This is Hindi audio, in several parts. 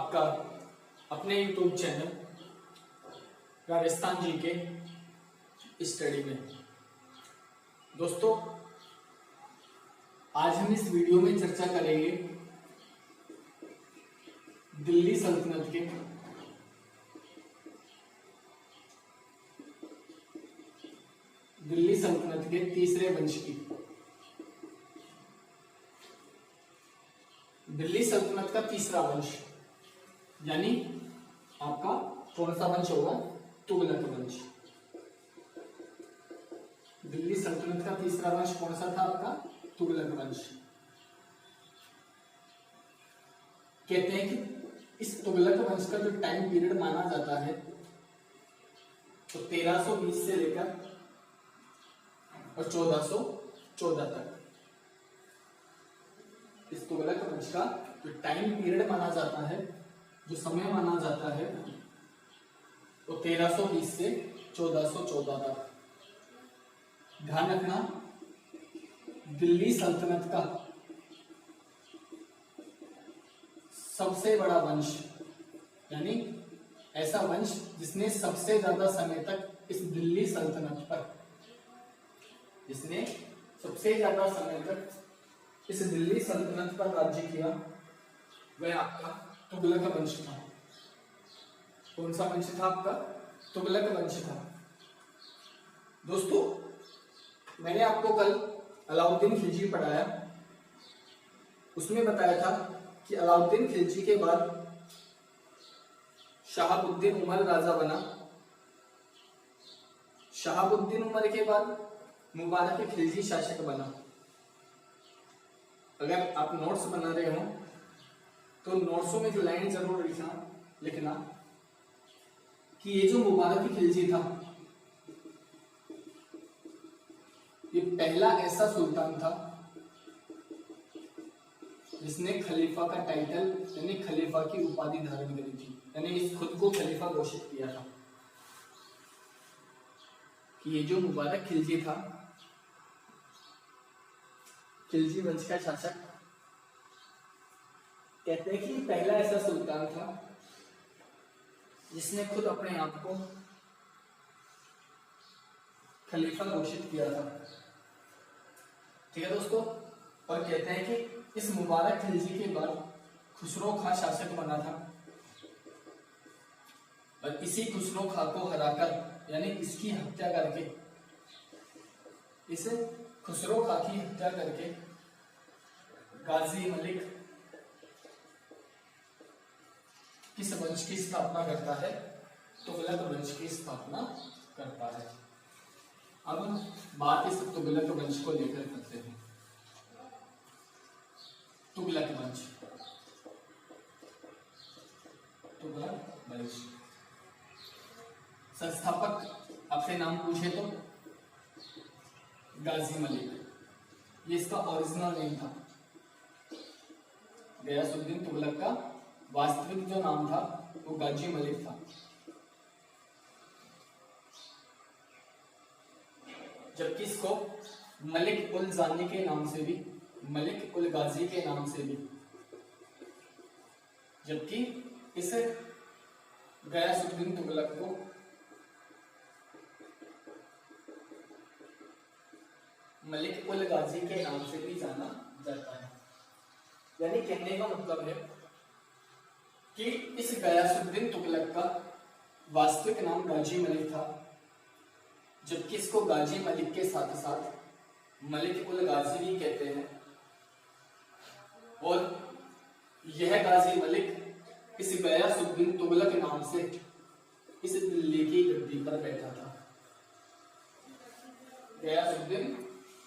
आपका अपने YouTube चैनल राजस्थान जी के स्टडी में। दोस्तों, आज हम इस वीडियो में चर्चा करेंगे दिल्ली सल्तनत के तीसरे वंश की। दिल्ली सल्तनत का तीसरा वंश यानी आपका कौन सा वंश होगा? तुगलक वंश। दिल्ली सल्तनत का तीसरा वंश कौन सा था आपका? तुगलक वंश। कहते हैं कि इस तुगलक वंश का जो टाइम पीरियड माना जाता है तो 1320 से लेकर और 1414 तक। इस तुगलक वंश का जो टाइम पीरियड माना जाता है, जो समय माना जाता है, वो 1320 से 1414 तक। ध्यान रखना, दिल्ली सल्तनत का सबसे बड़ा वंश यानी ऐसा वंश जिसने सबसे ज्यादा समय तक इस दिल्ली सल्तनत पर इस दिल्ली सल्तनत पर राज्य किया, वह आपका तुगलक वंश था। कौन सा वंश था आपका? तुगलक वंश था। दोस्तों, मैंने आपको कल अलाउद्दीन खिलजी पढ़ाया, उसमें बताया था कि अलाउद्दीन खिलजी के बाद शहाबुद्दीन उमर राजा बना। शहाबुद्दीन उमर के बाद मुबारक खिलजी शासक बना। अगर आप नोट्स बना रहे हो तो नोट्सों में एक लाइन जरूर लिखना कि ये जो मुबारक खिलजी था, ये पहला ऐसा सुल्तान था जिसने खलीफा का टाइटल यानी खलीफा की उपाधि धारण करी थी, यानी इस खुद को खलीफा घोषित किया था। कि ये जो मुबारक खिलजी था, खिलजी वंश का शासक, कहते हैं कि पहला ऐसा सुल्तान था जिसने खुद अपने आप को खलीफा घोषित किया था। ठीक है दोस्तों, और कहते हैं कि इस मुबारक खिलजी के बाद खुसरो खां शासक बना था, और इसी खुसरो खां को हराकर यानी इसकी हत्या करके, इस खुसरो खां की हत्या करके गाजी मलिक किस वंश की स्थापना करता है? तुगलक वंश की स्थापना करता है। अब बात इस तुगलक वंश को लेकर करते हैं। तुगलक वंश, तुगलक वंश संस्थापक आपसे नाम पूछे तो गाजी मलिक, ये इसका ओरिजिनल नेम था। गयासुद्दीन तुगलक का वास्तविक जो नाम था वो गाजी मलिक था। जबकि इसको मलिक उल जानी के नाम से भी, मलिक उल गाजी के नाम से भी, जबकि इस गयासुद्दीन तुगलक को मलिक उल गाजी के नाम से भी जाना जाता है। यानी कहने का मतलब है कि इस गयासुद्दीन तुगलक का वास्तविक नाम गाजी मलिक था, जबकि इसको गाजी मलिक के साथ साथ मलिक उल गाजी भी कहते हैं। और यह गाजी मलिक इस गयासुद्दीन तुगलक नाम से इस दिल्ली की गद्दी पर बैठा था। गयासुद्दीन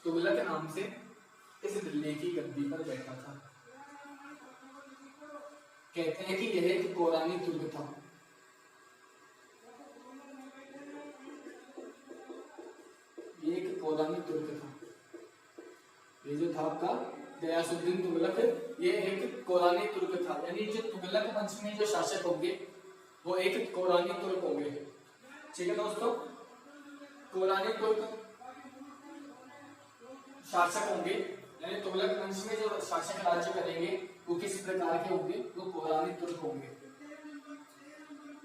तुगलक नाम से इस दिल्ली की गद्दी पर बैठा था। कहते हैं कि यह एक कोरानी तुर्क था। ये एक कोरानी तुर्क था। ये जो था आपका गयासुद्दीन तुगलक, ये एक कोरानी तुर्क था। यानी जो तुगलक वंश में जो शासक होंगे वो एक कोरानी तुर्क होंगे। ठीक है दोस्तों, कोरानी तुर्क शासक होंगे, तुगलक वंश में जो शासक राज्य करेंगे वो किस प्रकार के होंगे, वो कोरानी तुर्क होंगे।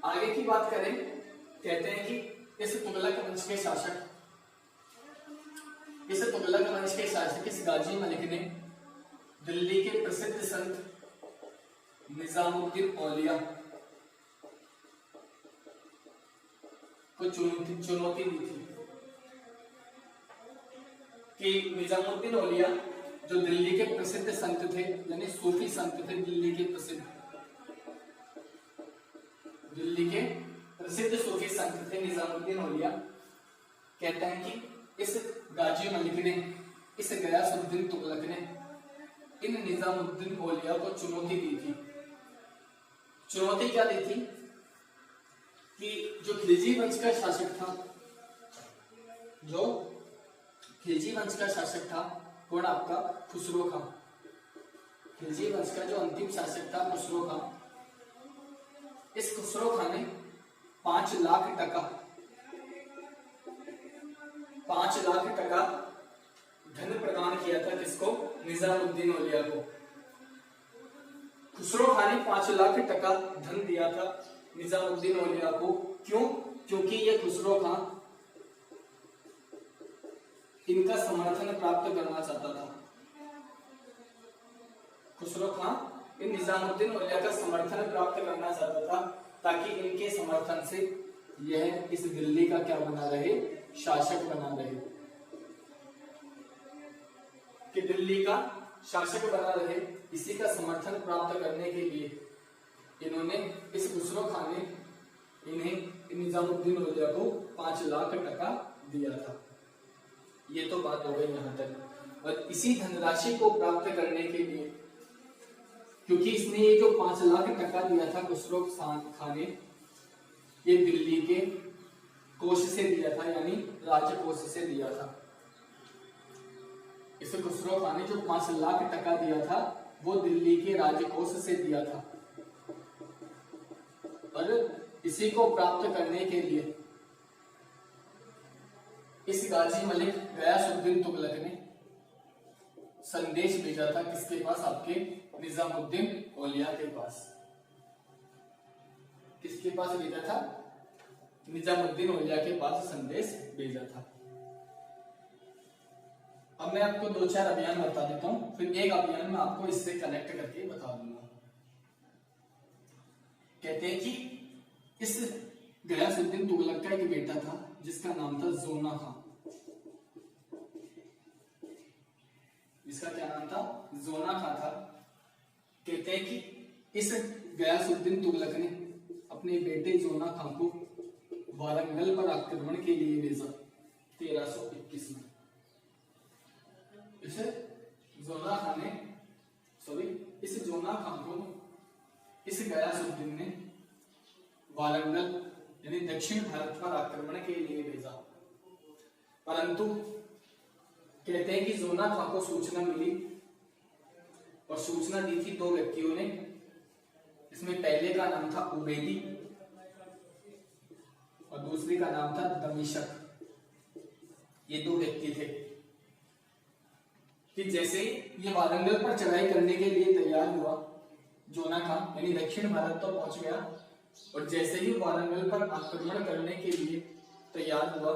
आगे की बात करें, कहते हैं कि इस तुगलक वंश के शासक इस गाजी मलिक ने दिल्ली के प्रसिद्ध संत निजामुद्दीन औलिया को चुनौती दी थी कि निजामुद्दीन औलिया जो दिल्ली के प्रसिद्ध संत थे, यानी सूफी संत थे, दिल्ली के प्रसिद्ध सूफी संत थे निजामुद्दीन औलिया, कहते हैं कि इस गाजी मलिक ने, इस गयासुद्दीन तुगलक ने इन निजामुद्दीन औलिया को चुनौती दी थी। चुनौती क्या दी थी कि जो खिलजी वंश का शासक था, कौन आपका खुसरो खां, खिलजी वंश का जो अंतिम शासक था खुसरो खां, इस खुसरो खां ने 5 लाख टका धन प्रदान किया था, किसको? निजामुद्दीन औलिया को। खुसरो खां ने 5 लाख टका धन दिया था निजामुद्दीन औलिया को। क्यों? क्योंकि ये खुसरो खां इनका समर्थन प्राप्त करना चाहता था। खुसरो खां इन निजामुद्दीन औलिया का समर्थन प्राप्त करना चाहता था, ताकि इनके समर्थन से यह इस दिल्ली का क्या बना रहे? शासक बना रहे, कि दिल्ली का शासक बना रहे। इसी का समर्थन प्राप्त करने के लिए इन्होंने, इस खुसरो खां ने इन्हें निजामुद्दीन औलिया को 5 लाख टका दिया था। ये तो बात हो गई यहाँ तक। और इसी धनराशि को प्राप्त करने के लिए, क्योंकि इसने ये जो 5 लाख टका दिया था खुसरो खां ने, ये दिल्ली के कोष से दिया था, यानी राजकोष से दिया था। इसे खुसरो खां ने जो 5 लाख टका दिया था वो दिल्ली के राजकोष से दिया था। और इसी को प्राप्त करने के लिए इस गाजी मलिक गयासुद्दीन तुगलक ने संदेश भेजा था, किसके पास? आपके निजामुद्दीन औलिया के पास। किसके पास भेजा था? निजामुद्दीन औलिया के पास संदेश भेजा था। अब मैं आपको 2-4 अभियान बता देता हूं, फिर एक अभियान में आपको इससे कनेक्ट करके बता दूंगा। कहते हैं कि इस गयासुद्दीन तुगलक का एक बेटा था जिसका नाम था जोना खां। इसका क्या नाम था? जोना खां था। कहते हैं कि इस गयासुद्दीन तुगलक ने अपने बेटे जोना खां को वारंगल पर आक्रमण के लिए भेजा 1321 में। इस जोना खां को इस गयासुद्दीन ने वारंगल यानी दक्षिण भारत पर आक्रमण के लिए भेजा, परंतु कहते हैं कि जोना खां को सूचना मिली, और सूचना दी थी 2 व्यक्तियों ने। इसमें पहले का नाम था उबैदी और दूसरे का नाम था दमिशक। ये 2 व्यक्ति थे कि जैसे ये वारंगल पर चढ़ाई करने के लिए तैयार हुआ, जोना खां यानी दक्षिण भारत तो पहुंच गया, और जैसे ही वारंगल पर आक्रमण करने के लिए तैयार हुआ,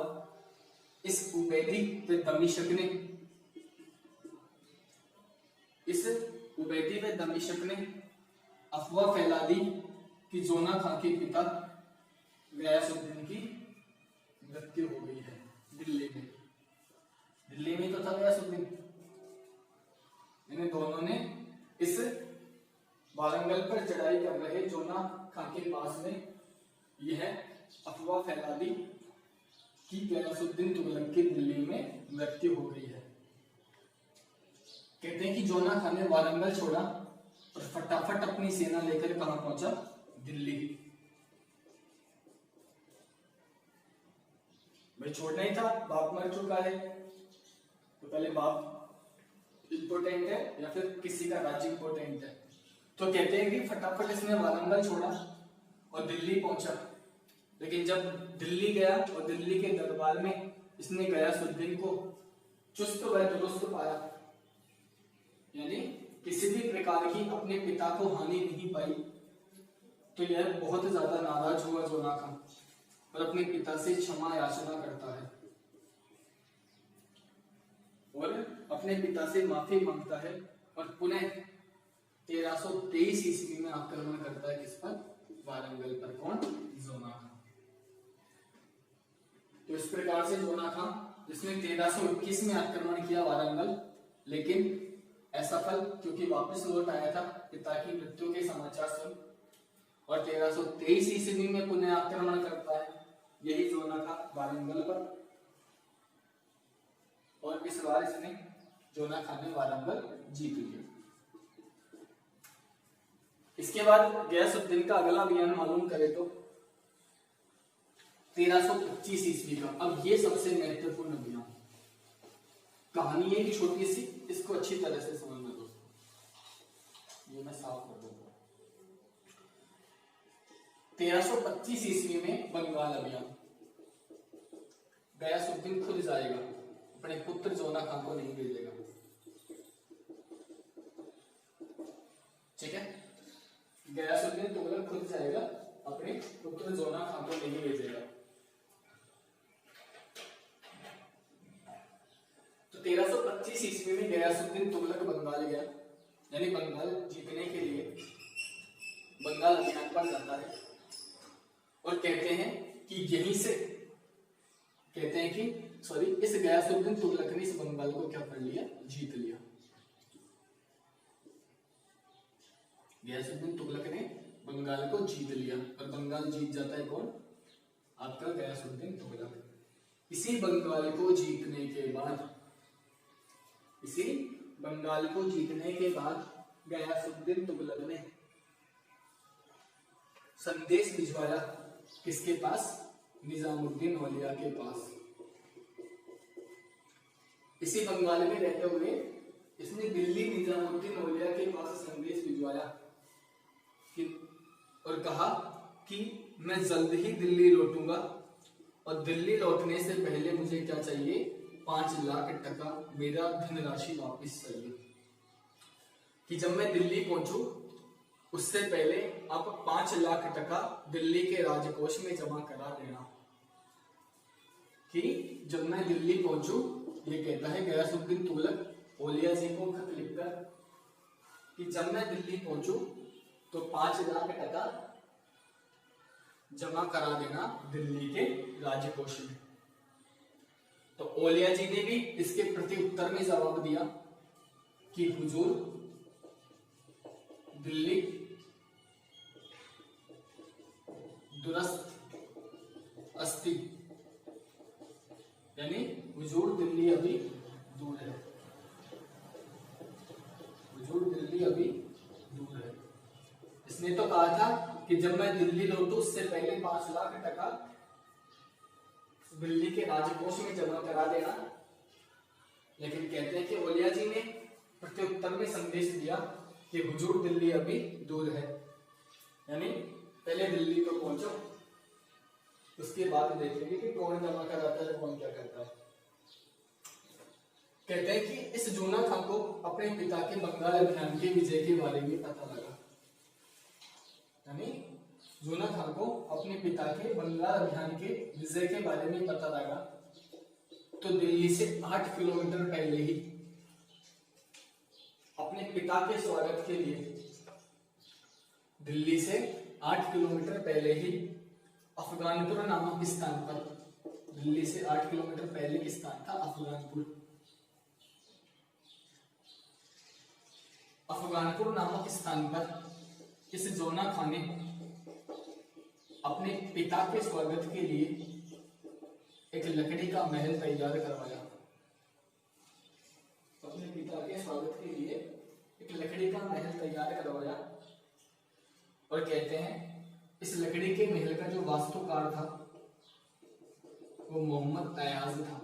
इस उबैदी व दमिशक ने अफवाह फैला दी कि जोना खां के पिता गयासुद्दीन की मृत्यु हो गई है दिल्ली में तो था गयासुद्दीन। इन दोनों ने इस वारंगल पर चढ़ाई कर रहे जोना खां के पास में यह अफवाह फैला दी कि गयासुद्दीन तुगलक की दिल्ली में मृत्यु हो गई है। कहते हैं कि जोना खां ने वारंगल छोड़ा और फटाफट अपनी सेना लेकर कहां पहुंचा? दिल्ली। भाई छोड़ना ही था, बाप मर चुका है तो पहले बाप इंपोर्टेंट है या फिर किसी का राज्य इंपोर्टेंट है। तो कहते हैं कि फटाफट इसने वारंगल छोड़ा और दिल्ली पहुंचा। लेकिन जब दिल्ली गया और दिल्ली के दरबार में इसने गयासुद्दीन को चुस्त व दुरुस्त पाया, यानी किसी भी प्रकार की अपने पिता को हानि नहीं पाई, तो यह बहुत ज्यादा नाराज हुआ जोना खान और अपने पिता से क्षमा याचना करता है और अपने पिता से माफी मांगता है और पुनः 1323 ईस्वी में आक्रमण करता है किस पर? वारंगल पर। कौन? जोना खान। तो इस प्रकार से जोना खान जिसने 1321 में आक्रमण किया वारंगल, लेकिन असफल, क्योंकि वापस लौट आया था पिता की मृत्यु के समाचार सुन, और 1323 ईस्वी में पुनः आक्रमण करता है यही जोना खान वारंगल पर, और इस बार इसने जोना खान ने वारंगल जीत लिया। इसके बाद गयासुद्दीन का अगला अभियान मालूम करें तो 1325 ईस्वी का। अब ये सबसे महत्वपूर्ण अभियान, कहानी है कि छोटी सी, इसको अच्छी तरह से समझना दोस्तों। ये मैं साफ कर दूंगा। 1325 ईस्वी में बंगाल अभियान। गयासुद्दीन खुद जाएगा, अपने पुत्र जोना खान को नहीं भेजेगा। ठीक है, गयासुद्दीन तुगलक खुद जाएगा, अपने पुत्र जोना खान को नहीं भेजेगा। तो 1325 ईस्वी में गयासुद्दीन तुगलक बंगाल गया, यानी बंगाल जीतने के लिए बंगाल अभियान पर जाता है, और कहते हैं कि यहीं से, कहते हैं कि सॉरी, इस गयासुद्दीन तुगलक ने इस बंगाल को क्या कर लिया? जीत लिया। गयासुद्दीन तुगलक ने बंगाल को जीत लिया, और बंगाल जीत जाता है कौन? आपका गयासुद्दीन तुगलक। इसी बंगाल को जीतने के बाद, इसी बंगाल को जीतने के बाद गयासुद्दीन तुगलक ने संदेश भिजवाया किसके पास? निजामुद्दीन औलिया के पास। इसी बंगाल में रहते हुए इसने दिल्ली निजामुद्दीन औलिया के पास संदेश भिजवाया और कहा कि मैं जल्द ही दिल्ली लौटूंगा, और दिल्ली लौटने से पहले मुझे क्या चाहिए? 5 लाख टका मेरा धनराशि वापस चाहिए, कि जब मैं दिल्ली पहुंचू उससे पहले आप 5 लाख टका दिल्ली के राजकोष में जमा करा देना। कि जब मैं दिल्ली पहुंचू, ये कहता है गयासुद्दीन तुगलक औलिया जी को खत लिखकर, कि जब मैं दिल्ली पहुंचू तो 5 लाख टका जमा करा देना दिल्ली के राजकोष में। तो औलिया जी ने भी इसके प्रति उत्तर में जवाब दिया कि हुजूर, दिल्ली दुरस्त अस्ति, यानी हुजूर दिल्ली अभी दूर है, हुजूर दिल्ली अभी दूर है। इसने तो कहा था कि जब मैं दिल्ली लौटू उससे पहले 5 लाख टका दिल्ली के राजकोष में जमा करा देना, लेकिन कहते हैं कि औलिया जी ने प्रत्युत्तर में संदेश दिया कि हुजूर दिल्ली अभी दूर है, यानी पहले दिल्ली तो पहुंचो, उसके बाद देखेंगे कि कौन जमा कराता है, कौन क्या करता है। कहते हैं कि इस जोना खान को अपने पिता के बंगाल अभियान के विजय के बारे में पता लगा, यानी जोना खान को अपने पिता के बंगाल अभियान के विजय के बारे में पता लगा, तो दिल्ली से 8 किलोमीटर पहले ही अपने पिता के स्वागत के लिए, दिल्ली से 8 किलोमीटर पहले ही अफगानपुर नामक स्थान पर, दिल्ली से 8 किलोमीटर पहले की स्थान था अफगानपुर, अफगानपुर नामक स्थान पर इस जोना खान ने अपने पिता के स्वागत के लिए एक लकड़ी का महल तैयार करवाया, अपने पिता के स्वागत के लिए एक लकड़ी का महल तैयार करवाया, और कहते हैं इस लकड़ी के महल का जो वास्तुकार था वो मोहम्मद अयाज था।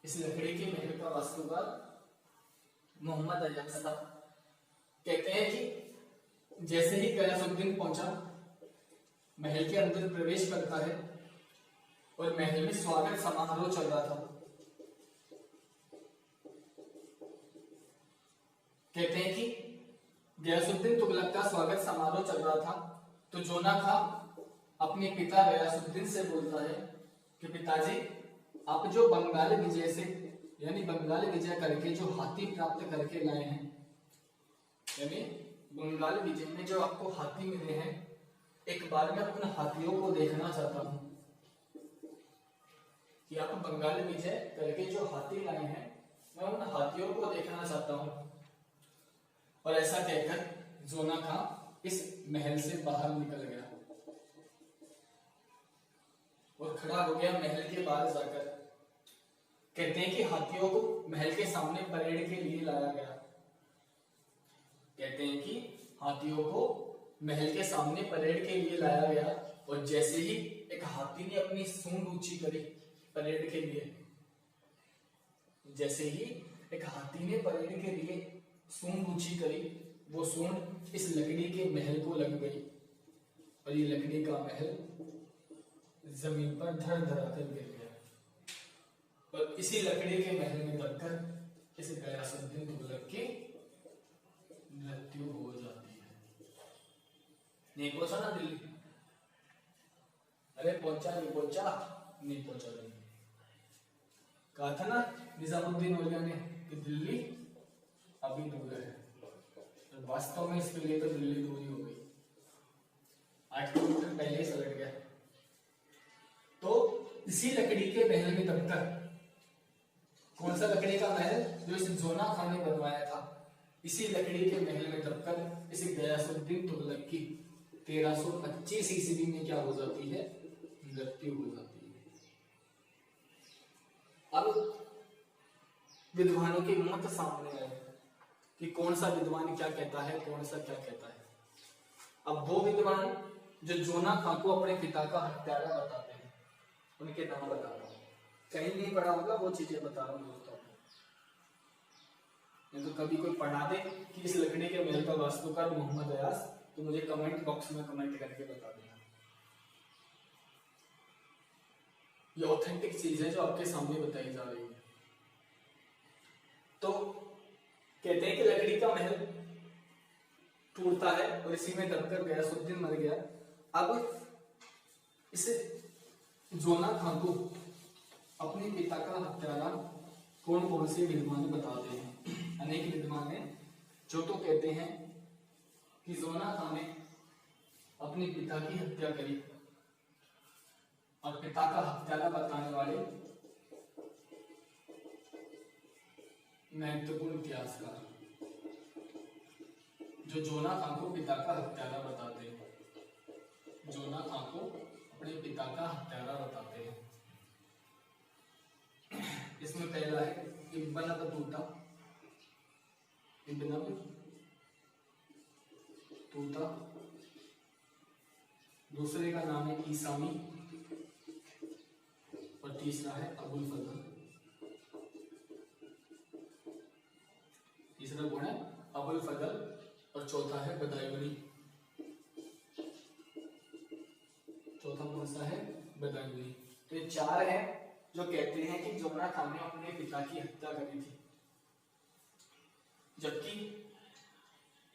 इस लकड़ी के महल का वास्तुकार मोहम्मद अयाज था। कहते हैं कि जैसे ही गयासुद्दीन पहुंचा, महल के अंदर प्रवेश करता है और महल में स्वागत समारोह चल रहा था। कहते हैं कि गयासुद्दीन तुगलक का स्वागत समारोह चल रहा था, तो जोना खां अपने पिता गयासुद्दीन से बोलता है कि पिताजी, आप जो बंगाल विजय से यानी बंगाल विजय करके जो हाथी प्राप्त करके लाए हैं, यानी बंगाल विजय में जो आपको हाथी मिले हैं, एक बार मैं उन हाथियों को देखना चाहता हूं कि आप बंगाल विजय करके जो हाथी लाए हैं, मैं उन हाथियों को देखना चाहता हूं। और ऐसा कहकर जोना खां इस महल से बाहर निकल गया और खड़ा हो गया महल के बाहर जाकर। कहते हैं कि हाथियों को महल के सामने परेड के लिए लाया गया। कहते हैं कि हाथियों को महल के सामने परेड के लिए लाया गया, और जैसे ही एक हाथी ने अपनी सूंड ऊंची करी परेड के लिए, जैसे ही एक हाथी ने परेड के लिए सूंड ऊंची करी, वो सूंड इस लकड़ी के महल को लग गई और ये लकड़ी का महल जमीन पर धड़ धड़ा कर गिर गया। और इसी लकड़ी के महल में दबकर इस गयासुद्दीन तुगलक की मृत्यु हो जाती है। नहीं पहुंचा ना दिल्ली? अरे पहुंचा नहीं पहुंचा? नहीं पहुंचा नहीं। कहा था ना निजामुद्दीन औलिया ने कि दिल्ली अभी दूर है, तो वास्तव में इसके लिए तो दिल्ली दूर ही हो गई, 8 किलोमीटर पहले ही सलट गया। तो इसी लकड़ी के महल में दबकर, कौन सा लकड़ी का महल? जो इस जोना खां ने बनवाया था, इसी लकड़ी के महल में दबकर इस गयासुद्दीन तुगलक की 1325 ईस्वी में क्या हो जाती है? मृत्यु हो जाती है। अब विद्वानों के मत सामने आए कि कौन सा विद्वान क्या कहता है, कौन सा क्या कहता है। अब दो विद्वान जो जोना खां को अपने पिता का हत्यारा बताते हैं, उनके नाम बता रहा हूं। कहीं नहीं पढ़ा होगा वो चीजें बता रहा हूं दोस्तों। नहीं तो कभी कोई पढ़ा दे कि इस लकड़ी के महल का वास्तुकार मोहम्मद अयाज, तो मुझे कमेंट बॉक्स में कमेंट करके बता देना। ये ऑथेंटिक चीज है जो आपके सामने बताई जा रही है। तो कहते हैं कि लकड़ी का महल टूटता है और इसी में दबकर गयासुद्दीन मर गया। अब इस जोना खां को अपने पिता का हत्यारा कौन कौन से विद्वान बताते हैं? अनेक विद्वान हैं जो तो कहते हैं कि जोना खां ने अपने पिता की हत्या करी, और पिता का हत्यारा बताने वाले महत्वपूर्ण इतिहासकार जो जोना खां को पिता का हत्यारा बताते हैं, जोना खां को अपने पिता का हत्यारा बताते हैं। इसमें पहला है इब्न बतूता, इब्न बतूता। दूसरे का नाम है ईसामी, और तीसरा है अबुल फजल। तीसरा कौन है? अबुल फजल, और चौथा है बदायूनी। चौथा कौन सा है? बदायूनी। तो ये चार है जो कहते हैं कि जोना खां ने अपने पिता की हत्या करी थी, जबकि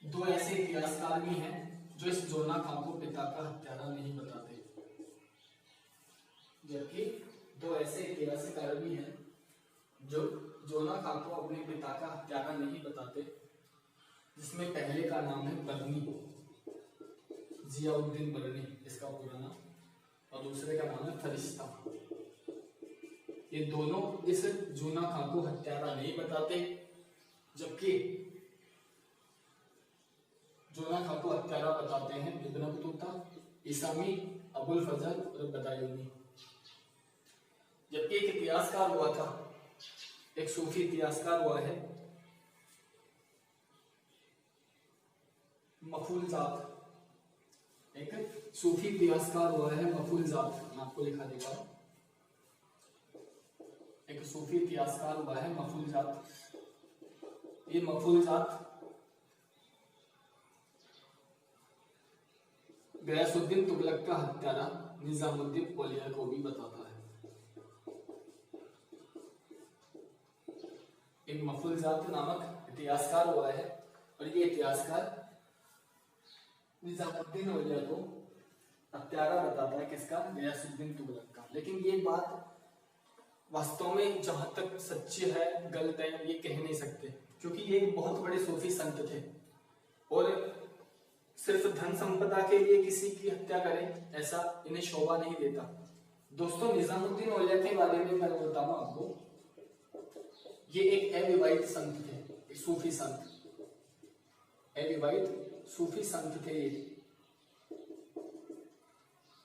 दो ऐसे इतिहासकार भी हैं जो इस जोना खां को पिता का हत्यारा नहीं बताते। जबकि दो ऐसे इतिहासकार भी हैं जो जोना खां को अपने पिता का हत्यारा नहीं बताते, जिसमें पहले का नाम है बरनी, जियाउद्दीन बरनी इसका पूरा नाम, और दूसरे का नाम है फरिश्ता। ये दोनों इस जोना खां को हत्यारा नहीं बताते, जबकि जोना खां को हत्यारा बताते हैं इब्न बतूता, ईसामी, अबुल फजल और बदायूनी। जबकि एक इतिहासकार हुआ था, एक सूफी इतिहासकार हुआ है मफूलजात, एक सूफी इतिहासकार हुआ है मफूलजात। मैं आपको लिखा देगा, एक सूफी इतिहासकार हुआ है मफूलजात। ये मफूलजात गयासुद्दीन तुगलक का हत्यारा निजामुद्दीन औलिया को भी बताता है। एक मफूलजात नामक इतिहासकार हुआ है, और ये इतिहासकार निजामुद्दीन औलिया को हत्यारा बताता है, किसका? गयासुद्दीन तुगलक का। लेकिन ये बात वास्तव में जहां तक सच्ची है गलत है ये कह नहीं सकते, क्योंकि ये एक बहुत बड़े सूफी संत थे और सिर्फ धन संपदा के लिए किसी की हत्या करें ऐसा इन्हें शोभा नहीं देता। दोस्तों निजामुद्दीन औलिया के बारे में मैं बताऊं आपको, ये एक अविवाहित संत थे, एक सूफी संत, अविवाहित सूफी संत थे। ये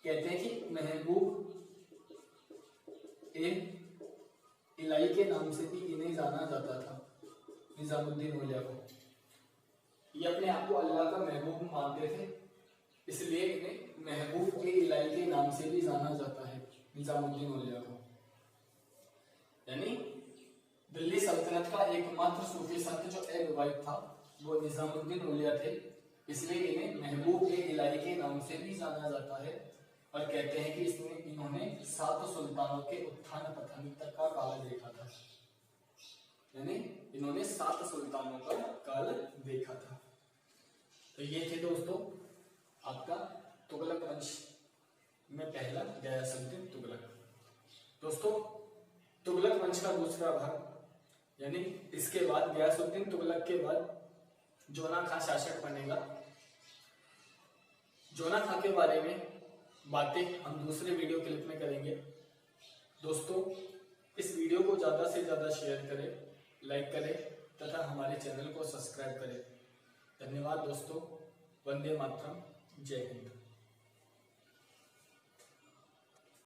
कहते हैं कि महबूब ए इलाई के नाम से भी इन्हें जाना जाता था, निजामुद्दीन औलिया को। ये अपने आप को अल्लाह का महबूब मानते थे, इसलिए इन्हें महबूब ए इलाई के नाम से भी जाना जाता है, निजामुद्दीन औलिया को। यानी दिल्ली सल्तनत का एकमात्र सूफी संत जो अविवाहित था वो निजामुद्दीन औलिया थे, इसलिए इन्हें महबूब ए इलाई के नाम से भी जाना जाता है। और कहते हैं कि इन्होंने 7 सुल्तानों के उत्थान पतन तक का काल देखा था, यानी इन्होंने 7 सुल्तानों का काल देखा था। तो ये थे दोस्तों आपका तुगलक वंश में पहला गयासुद्दीन तुगलक। दोस्तों तुगलक वंश का दूसरा भाग, यानी इसके बाद गयासुद्दीन तुगलक के बाद जोना खां शासक बनेगा। जोना खां के बारे में बातें हम दूसरे वीडियो क्लिप में करेंगे। दोस्तों इस वीडियो को ज्यादा से ज्यादा शेयर करें, लाइक करें तथा हमारे चैनल को सब्सक्राइब करें। धन्यवाद दोस्तों। वंदे मातरम। जय हिंद।